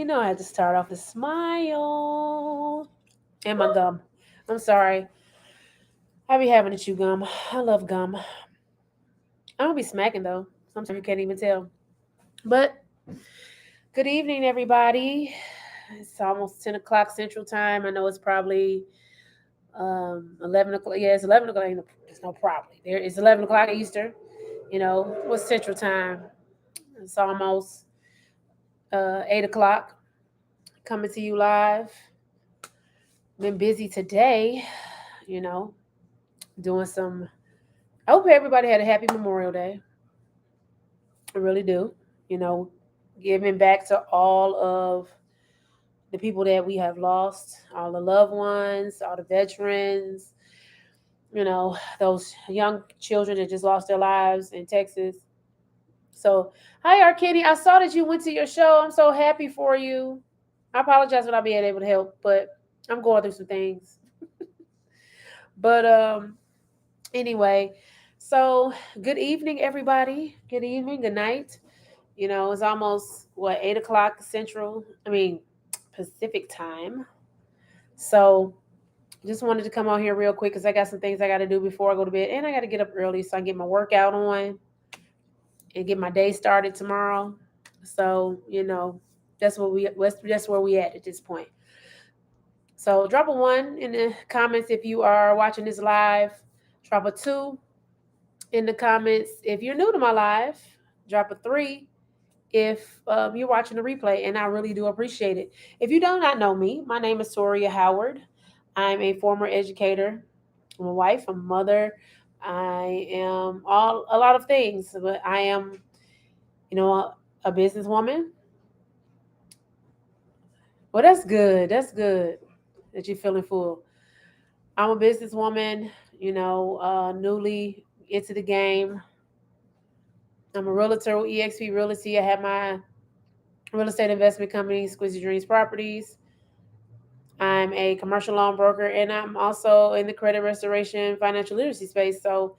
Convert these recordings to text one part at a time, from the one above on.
I had to start off with smile. And my gum. I'm sorry. I be having to chew gum. I love gum. I don't be smacking though. Sometimes you can't even tell. But good evening, everybody. It's almost 10 o'clock Central Time. I know it's probably 11 o'clock. Yeah, it's 11 o'clock. There's no probably. It's 11 o'clock Eastern. What's Central Time? It's almost 8 o'clock. Coming to you live. Been busy today, you know, doing some. I hope everybody had a happy Memorial Day. I really do. You know, giving back to all of the people that we have lost, all the loved ones, all the veterans, those young children that just lost their lives in Texas. So, hi, Arcady. I saw that you went to your show. I'm so happy for you. I apologize for not being able to help, but I'm going through some things. But anyway, so good evening, everybody. Good evening, good night. It's almost 8 o'clock Central. I mean Pacific time. So just wanted to come on here real quick because I got some things I got to do before I go to bed, and I got to get up early so I can get my workout on and get my day started tomorrow. So that's where we at this point. So drop a one in the comments if you are watching this live. Drop a two in the comments if you're new to my live. Drop a three if you're watching the replay, and I really do appreciate it. If you do not know me, my name is Toria Howard. I'm a former educator. I'm a wife, a mother. I am a lot of things, but I am, a businesswoman. Well, that's good. That's good that you're feeling full. I'm a businesswoman, newly into the game. I'm a realtor with EXP Realty. I have my real estate investment company, Squeezy Dreams Properties. I'm a commercial loan broker, and I'm also in the credit restoration financial literacy space. So,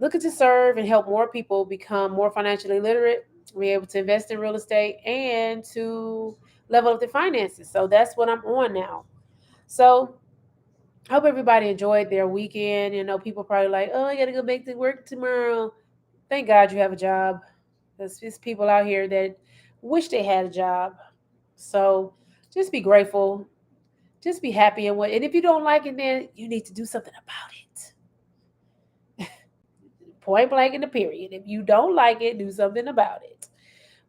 looking to serve and help more people become more financially literate, be able to invest in real estate, and to level up their finances. So, that's what I'm on now. So, I hope everybody enjoyed their weekend. People probably like, oh, I got to go back to work tomorrow. Thank God you have a job. There's just people out here that wish they had a job. So, just be grateful. Just be happy and if you don't like it, then you need to do something about it. Point blank in the period. If you don't like it, do something about it.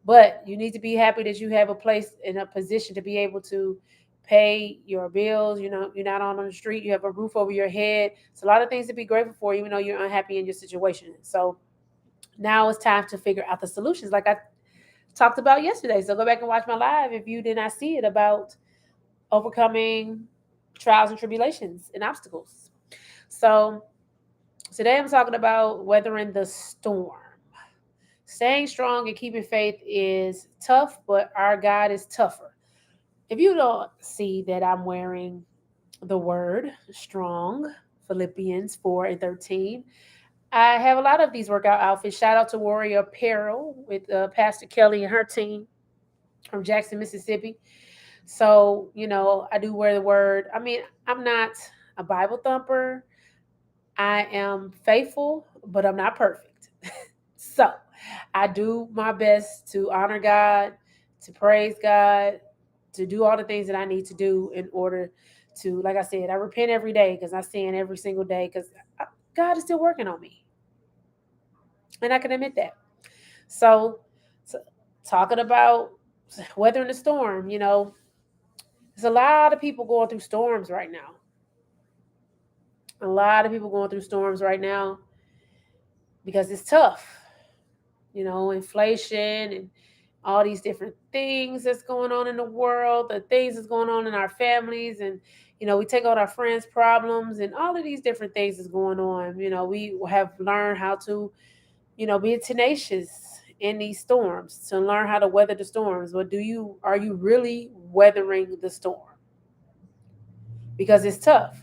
But you need to be happy that you have a place in a position to be able to pay your bills. You're not on the street. You have a roof over your head. It's a lot of things to be grateful for, even though you're unhappy in your situation. So now it's time to figure out the solutions, like I talked about yesterday. So go back and watch my live if you did not see it, about overcoming trials and tribulations and obstacles. So today I'm talking about weathering the storm. Staying strong and keeping faith is tough, but our God is tougher. If you don't see that I'm wearing the word strong, Philippians 4 and 13, I have a lot of these workout outfits. Shout out to Warrior Apparel with Pastor Kelly and her team from Jackson, Mississippi. So, I do wear the word. I mean, I'm not a Bible thumper. I am faithful, but I'm not perfect. So, I do my best to honor God, to praise God, to do all the things that I need to do in order to, like I said, I repent every day because I sin every single day because God is still working on me. And I can admit that. So, so talking about weathering the storm, there's a lot of people going through storms right now. A lot of people going through storms right now because it's tough. Inflation and all these different things that's going on in the world, the things that's going on in our families, and we take on our friends' problems, and all of these different things is going on. We have learned how to, be tenacious in these storms, to learn how to weather the storms. But are you really weathering the storm? Because it's tough.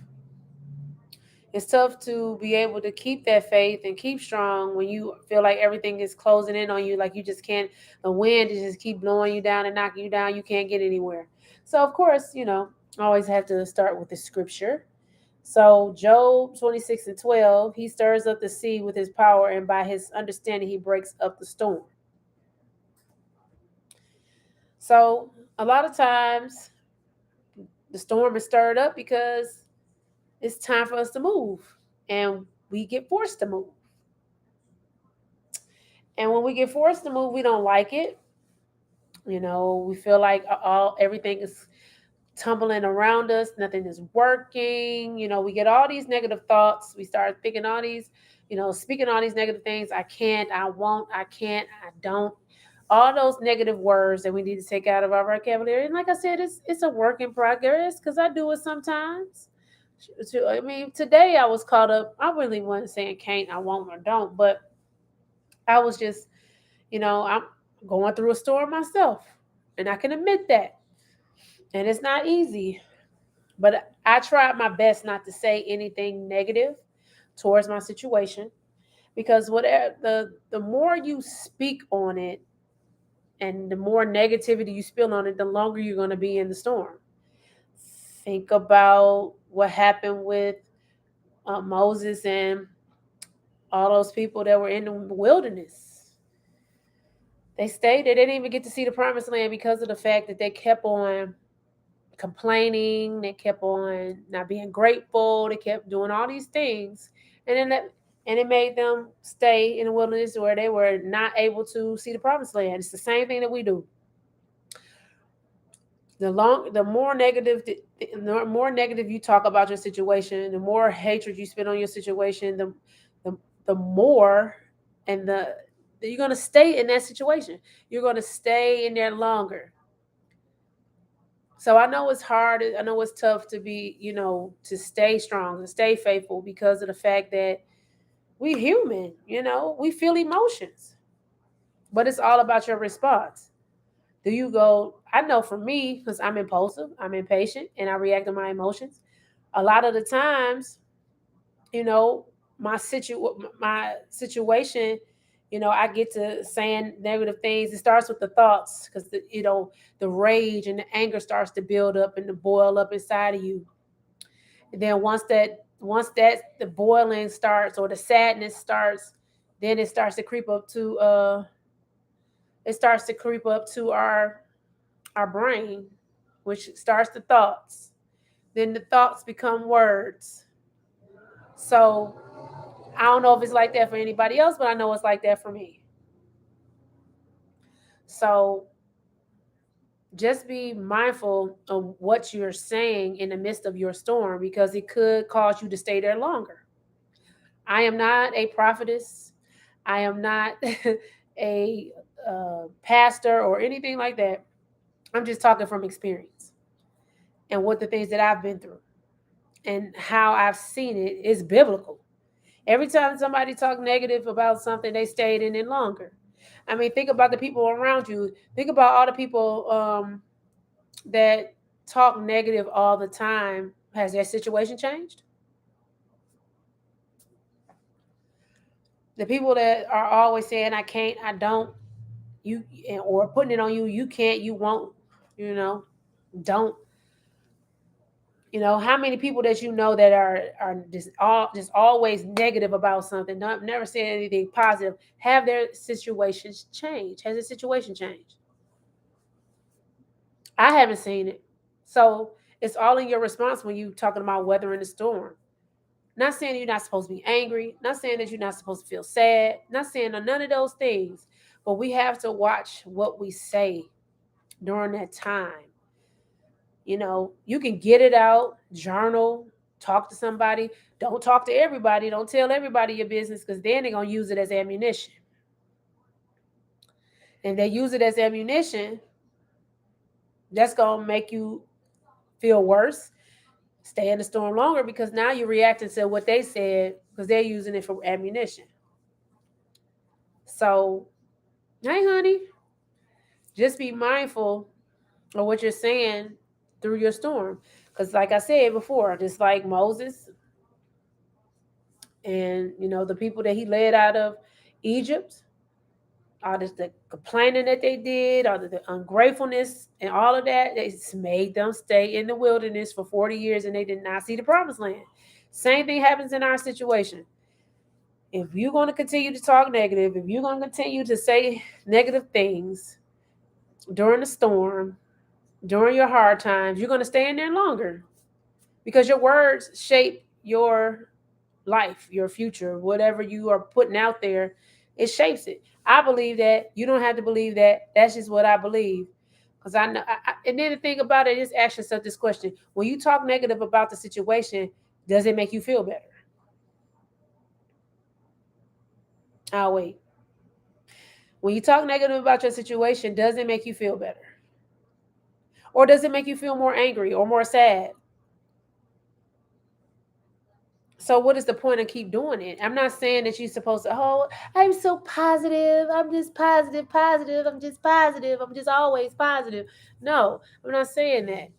It's tough to be able to keep that faith and keep strong when you feel like everything is closing in on you, like you just can't, the wind is just keep blowing you down and knocking you down, you can't get anywhere. So of course, I always have to start with the scripture. So Job 26:12, he stirs up the sea with his power, and by his understanding he breaks up the storm. So a lot of times the storm is stirred up because it's time for us to move, and we get forced to move. And when we get forced to move, we don't like it. We feel like all everything is tumbling around us, nothing is working. We get all these negative thoughts. We start thinking all these, speaking all these negative things. I can't, I won't, I can't, I don't. All those negative words that we need to take out of our vocabulary. And like I said, it's a work in progress because I do it sometimes. I mean, today I was caught up. I really wasn't saying can't, I won't, or don't, but I was just, I'm going through a storm myself, and I can admit that. And it's not easy, but I tried my best not to say anything negative towards my situation, because whatever the more you speak on it and the more negativity you spill on it, the longer you're going to be in the storm. Think about what happened with Moses and all those people that were in the wilderness. They didn't even get to see the promised land because of the fact that they kept on complaining, they kept on not being grateful, they kept doing all these things, and it made them stay in the wilderness where they were not able to see the promised land. It's the same thing that we do. The more negative you talk about your situation, the more hatred you spit on your situation, the more and the you're going to stay in that situation. You're going to stay in there longer. So I know it's hard. I know it's tough to be, to stay strong and stay faithful because of the fact that we human, we feel emotions. But it's all about your response. Do you go, I know for me, because I'm impulsive, I'm impatient, and I react to my emotions. A lot of the times, you know, my situation, I get to saying negative things. It starts with the thoughts because the rage and the anger starts to build up and to boil up inside of you. And then once that the boiling starts or the sadness starts, then it starts to creep up to our brain, which starts the thoughts. Then the thoughts become words. So I don't know if it's like that for anybody else, but I know it's like that for me. So just be mindful of what you're saying in the midst of your storm because it could cause you to stay there longer. I am not a prophetess. I am not a pastor or anything like that. I'm just talking from experience and what the things that I've been through and how I've seen it is biblical. Every time somebody talk negative about something, they stayed in it longer. I mean, think about the people around you. Think about all the people that talk negative all the time. Has their situation changed? The people that are always saying, I can't, I don't, you, or putting it on you, you can't, you won't, you know, don't. How many people that that are just always negative about something, not never saying anything positive, have their situations changed? Has their situation changed? I haven't seen it. So it's all in your response when you talking about weathering the storm. Not saying you're not supposed to be angry, not saying that you're not supposed to feel sad, not saying none of those things, but we have to watch what we say during that time. You can get it out, journal, talk to somebody. Don't talk to everybody. Don't tell everybody your business because then they're going to use it as ammunition. And they use it as ammunition, that's going to make you feel worse, stay in the storm longer because now you're reacting to what they said because they're using it for ammunition. So, hey, honey, just be mindful of what you're saying through your storm. Because, like I said before, just like Moses, And the people that he led out of Egypt, all this the complaining that they did, all the ungratefulness and all of that, it's made them stay in the wilderness for 40 years and they did not see the promised land. Same thing happens in our situation. If you're going to continue to talk negative, if you're going to continue to say negative things during the storm, during your hard times, you're going to stay in there longer because your words shape your life, your future, whatever you are putting out there, it shapes it. I believe that. You don't have to believe that. That's just what I believe. Because I know, and then the thing about it is ask yourself this question: when you talk negative about the situation, does it make you feel better? I'll wait. When you talk negative about your situation, does it make you feel better? Or does it make you feel more angry or more sad? So what is the point of keep doing it? I'm not saying that you're supposed to, oh, I'm so positive. I'm just positive, positive. I'm just positive. I'm just always positive. No, I'm not saying that.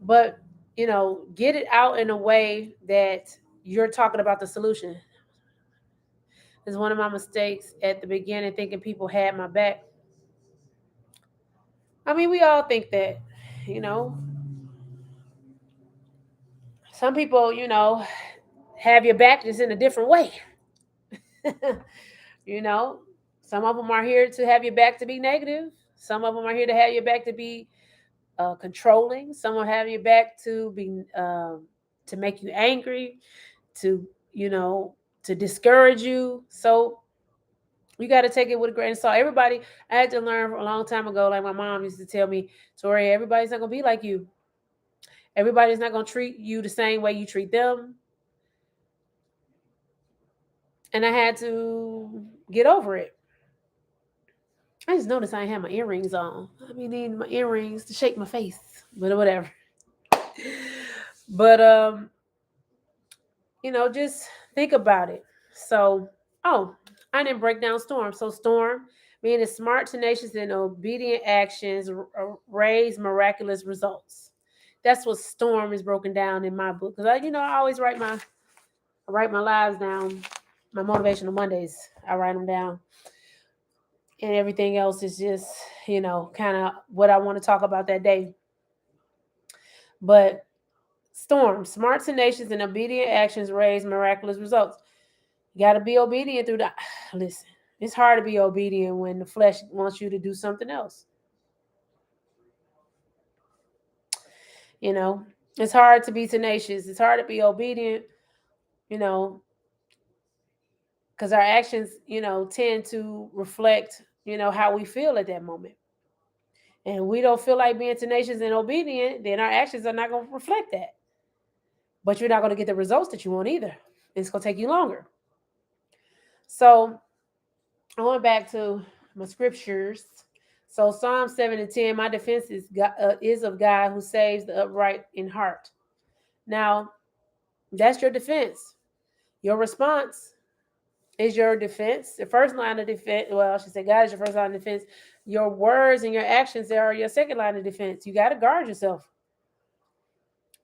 But, get it out in a way that you're talking about the solution. It's one of my mistakes at the beginning, thinking people had my back. I mean, we all think that, you know. Some people, have your back just in a different way. you know, some of them are here to have your back to be negative. Some of them are here to have your back to be controlling. Some will have your back to be to make you angry, to to discourage you. So you got to take it with a grain of salt. Everybody, I had to learn a long time ago. Like my mom used to tell me, Tori, everybody's not gonna be like you. Everybody's not gonna treat you the same way you treat them. And I had to get over it. I just noticed I had my earrings on. I be needing my earrings to shake my face, but whatever. But just think about it. So, oh, I didn't break down storm. So storm meaning smart, tenacious, and obedient actions raise miraculous results. That's what storm is broken down in my book. Because I always write my lives down. My motivational Mondays, I write them down, and everything else is just kind of what I want to talk about that day. But storm, smart, tenacious, and obedient actions raise miraculous results. You got to be obedient through the. Listen, it's hard to be obedient when the flesh wants you to do something else. You know, it's hard to be tenacious. It's hard to be obedient. You know, because our actions, tend to reflect, how we feel at that moment. And we don't feel like being tenacious and obedient, then our actions are not going to reflect that. But you're not going to get the results that you want either. It's going to take you longer. So going back to my scriptures. So Psalm 7 and 10, my defense is of God who saves the upright in heart. Now, that's your defense. Your response is your defense. The first line of defense, well, I should say God is your first line of defense. Your words and your actions are your second line of defense. You got to guard yourself.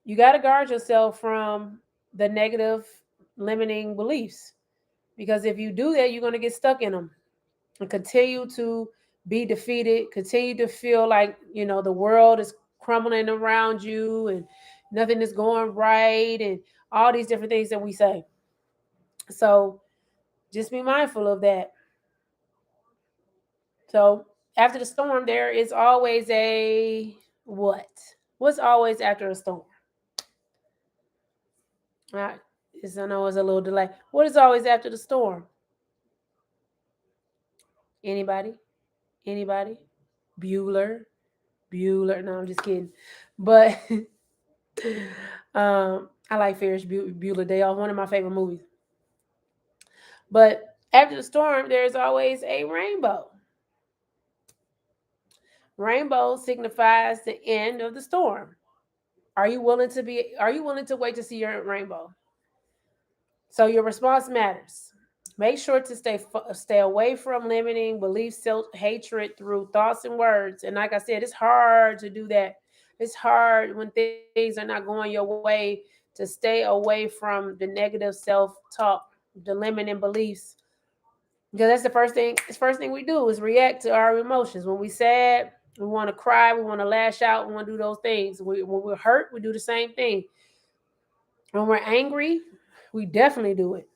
You got to guard yourself from the negative limiting beliefs. Because if you do that, you're going to get stuck in them and continue to be defeated, continue to feel like, the world is crumbling around you and nothing is going right and all these different things that we say. So just be mindful of that. So after the storm, there is always a what? What's always after a storm? I, I know it's a little delay. What is always after the storm? Anybody? Anybody? Bueller? Bueller? No, I'm just kidding. But I like Ferris Bueller Day Off, one of my favorite movies. But after the storm, there's always a rainbow. Rainbow signifies the end of the storm. Are you willing to wait to see your rainbow? So your response matters. Make sure to stay away from limiting belief, self hatred through thoughts and words. And like I said, it's hard to do that. It's hard when things are not going your way to to stay away from the negative self-talk, the limiting beliefs. Because that's the first thing. The first thing we do is react to our emotions. When we sad, we want to cry, we want to lash out, we want to do those things. When we're hurt, we do the same thing. When we're angry, we definitely do it.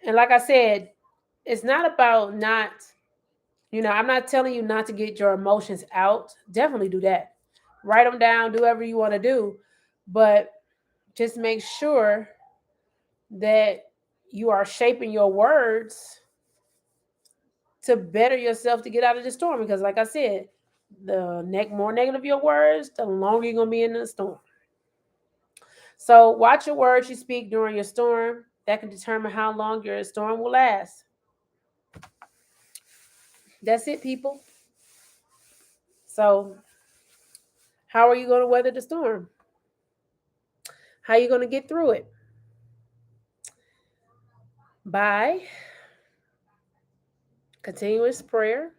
And like I said, it's not about not, I'm not telling you not to get your emotions out. Definitely do that. Write them down, do whatever you want to do. But just make sure that you are shaping your words to better yourself to get out of the storm. Because, like I said, the more negative your words, the longer you're going to be in the storm. So, watch your words you speak during your storm. That can determine how long your storm will last. That's it, people. So, how are you going to weather the storm? How are you going to get through it? By continuous prayer.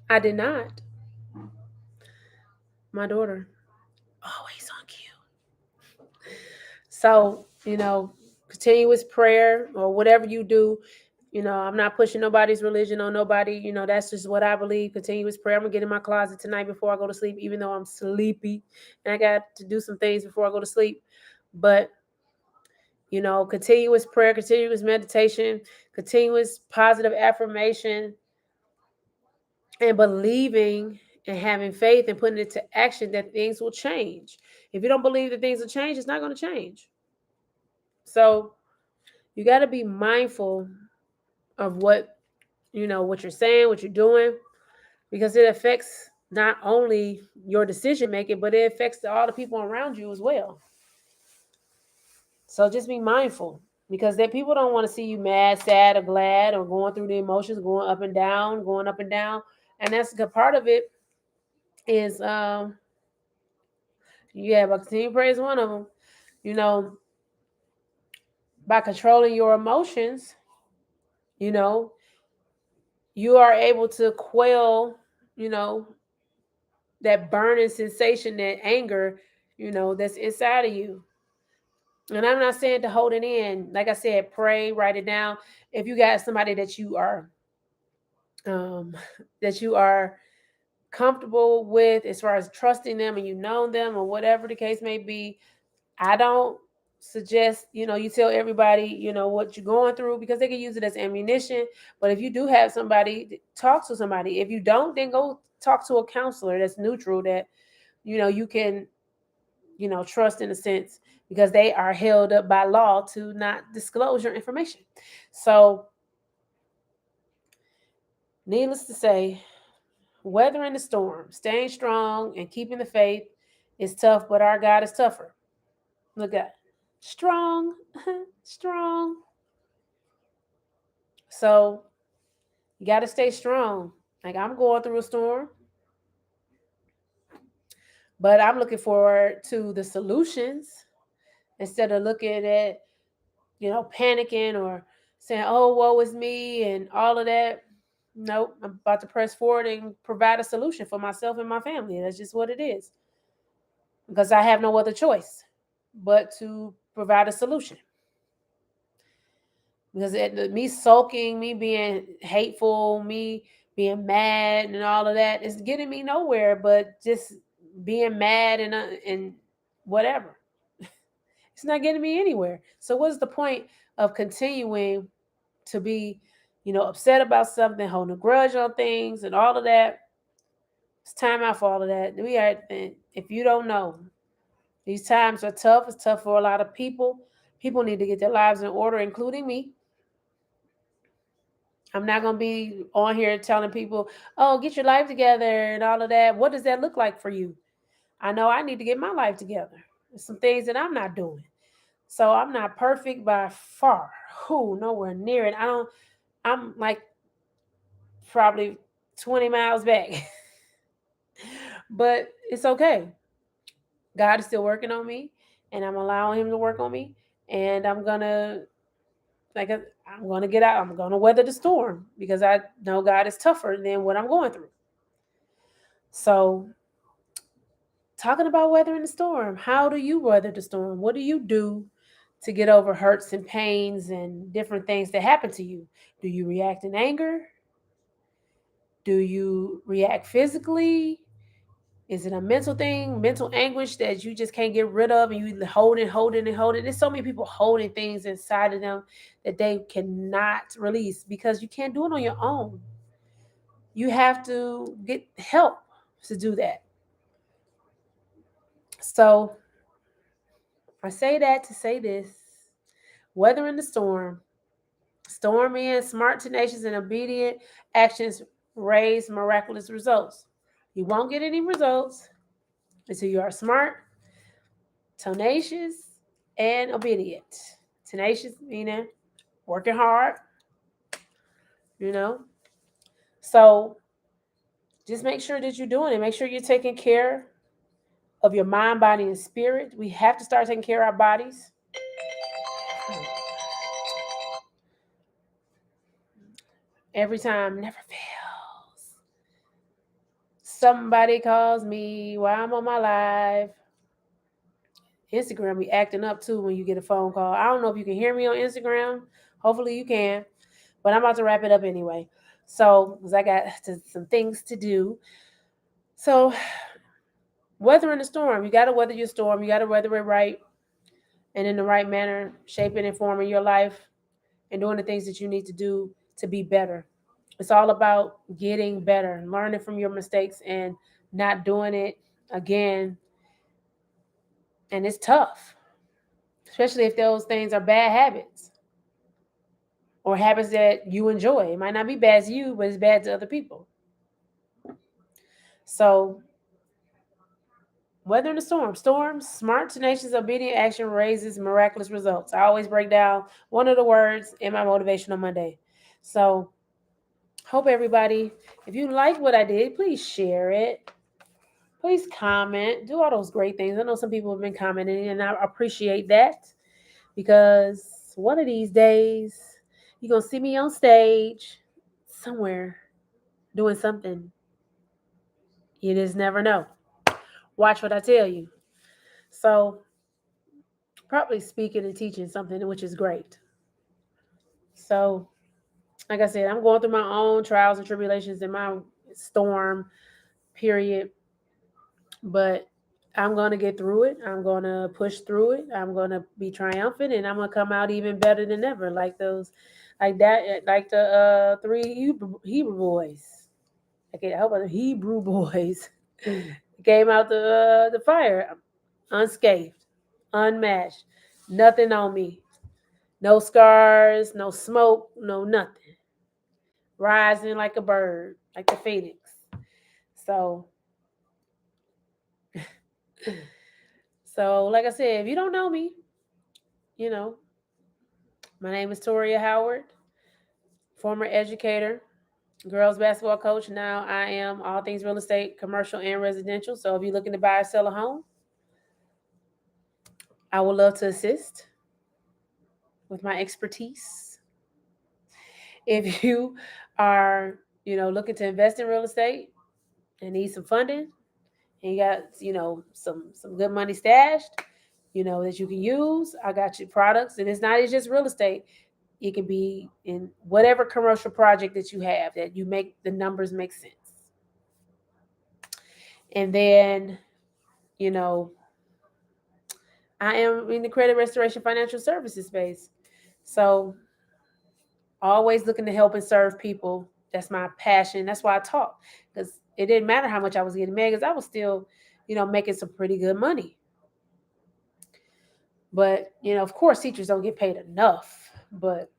I did not. My daughter, always on cue. So, continuous prayer or whatever you do. I'm not pushing nobody's religion on nobody. That's just what I believe. Continuous prayer. I'm going to get in my closet tonight before I go to sleep, even though I'm sleepy and I got to do some things before I go to sleep. But, continuous prayer, continuous meditation, continuous positive affirmation, and believing and having faith and putting it to action that things will change. If you don't believe that things will change, it's not going to change. So you got to be mindful of what you're saying, what you're doing, because it affects not only your decision making, but it affects all the people around you as well. So just be mindful, because that people don't want to see you mad, sad, or glad, or going through the emotions, going up and down, going up and down. And that's the part of it is but continue praise one of them. By controlling your emotions, you know, you are able to quell, that burning sensation, that anger, that's inside of you. And I'm not saying to hold it in. Like I said, pray, write it down. If you got somebody that you are um that you are comfortable with as far as trusting them and you know them or whatever the case may be, I don't suggest, you tell everybody, what you're going through, because they can use it as ammunition. But if you do have somebody, talk to somebody. If you don't, then go talk to a counselor that's neutral, that, you can, trust in a sense, because they are held up by law to not disclose your information. So, needless to say, weathering the storm, staying strong, and keeping the faith is tough, but our God is tougher. Look at it. Strong, strong. So you got to stay strong. Like, I'm going through a storm, but I'm looking forward to the solutions instead of looking at, panicking or saying, oh, woe is me and all of that. Nope, I'm about to press forward and provide a solution for myself and my family. That's just what it is. Because I have no other choice but to provide a solution. Because me sulking, me being hateful, me being mad and all of that is getting me nowhere, but just being mad and whatever. It's not getting me anywhere. So what's the point of continuing to be, upset about something, holding a grudge on things and all of that? It's time out for all of that. If you don't know, these times are tough. It's tough for a lot of people. People need to get their lives in order, including me. I'm not going to be on here telling people, oh, get your life together and all of that. What does that look like for you? I know I need to get my life together. There's some things that I'm not doing. So I'm not perfect by far. Who? Nowhere near it. I'm like probably 20 miles back. But it's okay. God is still working on me, and I'm allowing him to work on me. And I'm going to I'm going to get out. I'm going to weather the storm, because I know God is tougher than what I'm going through. So talking about weathering the storm. How do you weather the storm? What do you do to get over hurts and pains and different things that happen to you? Do you react in anger? Do you react physically? Is it a mental thing, mental anguish that you just can't get rid of and you hold it, hold it, and hold it? There's so many people holding things inside of them that they cannot release because you can't do it on your own. You have to get help to do that. So I say that to say this: weathering the storm, stormy and smart, tenacious, and obedient actions raise miraculous results. You won't get any results until you are smart, tenacious, and obedient. Tenacious meaning working hard, you know. So just make sure that you're doing it. Make sure you're taking care of your mind, body, and spirit. We have to start taking care of our bodies. Every time, never fails. Somebody calls me while I'm on my live. Instagram be acting up too when you get a phone call. I don't know if you can hear me on Instagram. Hopefully you can. But I'm about to wrap it up anyway. So, because I got some things to do. So, weathering the storm. You got to weather your storm. You got to weather it right and in the right manner, shaping and forming your life and doing the things that you need to do to be better. It's all about getting better, learning from your mistakes and not doing it again. And it's tough, especially if those things are bad habits or habits that you enjoy. It might not be bad to you, but it's bad to other people. So, weathering the storm. Storms, smart, tenacious, obedient action raises miraculous results. I always break down one of the words in my Motivational Monday. So, hope everybody, if you like what I did, please share it. Please comment. Do all those great things. I know some people have been commenting, and I appreciate that because one of these days, you're going to see me on stage somewhere doing something. You just never know. Watch what I tell you. So, probably speaking and teaching something, which is great. So, like I said, I'm going through my own trials and tribulations in my storm period, but I'm going to get through it. I'm going to push through it. I'm going to be triumphant and I'm going to come out even better than ever, like those, like that, like the three Hebrew boys. Okay, I hope the Hebrew boys came out the fire unscathed, unmatched, nothing on me, no scars, no smoke, no nothing. Rising like a bird, like the phoenix. So, so like I said, if you don't know me, you know, my name is Toria Howard, former educator, girls basketball coach. Now I am all things real estate, commercial and residential. So if you're looking to buy or sell a home, I would love to assist with my expertise. If you are, looking to invest in real estate and need some funding, and you got, some good money stashed, that you can use, I got your products. And it's not just real estate. It can be in whatever commercial project that you have that you make the numbers make sense. And then, you know, I am in the credit restoration financial services space. So always looking to help and serve people. That's my passion. That's why I talk. Because it didn't matter how much I was getting mad, because I was still, making some pretty good money. But, of course, teachers don't get paid enough. But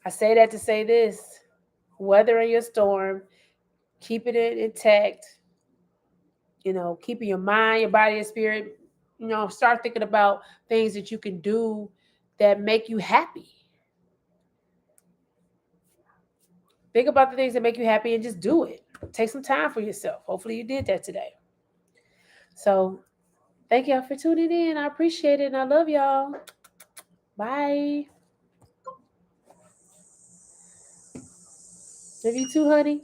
I say that to say this: weathering your storm, keeping it intact, keeping your mind, your body, and spirit, start thinking about things that you can do that make you happy. Think about the things that make you happy and just do it. Take some time for yourself. Hopefully you did that today. So thank y'all for tuning in. I appreciate it and I love y'all. Bye. Love you too, honey.